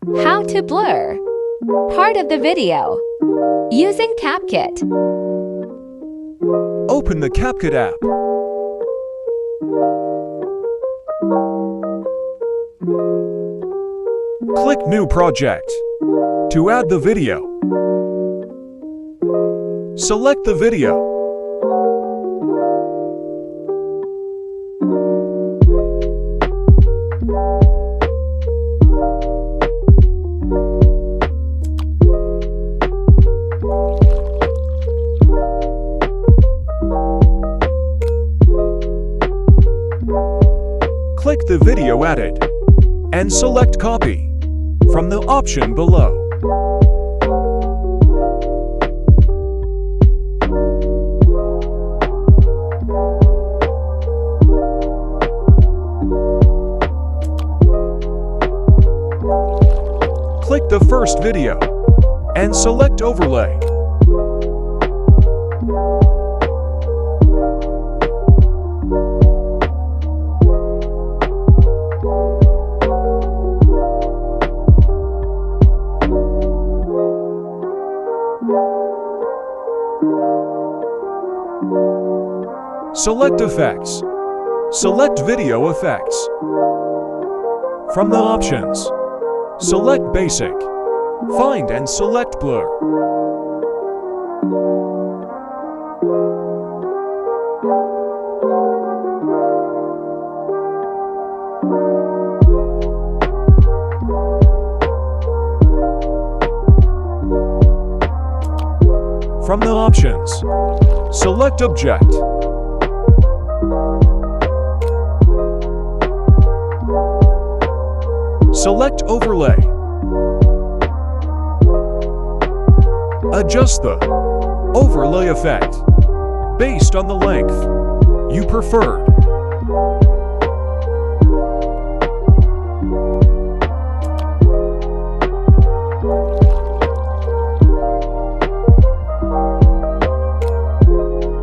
How to blur part of the video using Capcut. Open the Capcut app. Click New Project. To add the video, select the video. Click the video added and select Copy from the option below. Click the first video and select Overlay. Select Effects. Select Video Effects. From the options, select Basic. Find and select Blur. From the options, select Object. Select Overlay. Adjust the overlay effect based on the length you preferred.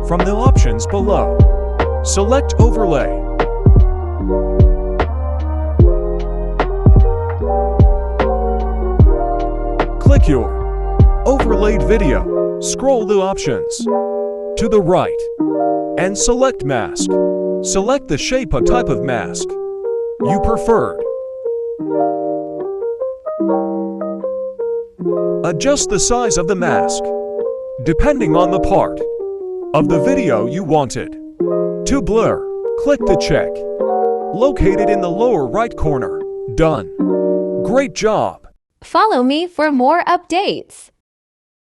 From the options below, select Overlay. Click your overlaid video. Scroll the options to the right and select Mask. Select the shape or type of mask you preferred. Adjust the size of the mask depending on the part of the video you wanted. To blur, click the check located in the lower right corner. Done. Great job! Follow me for more updates.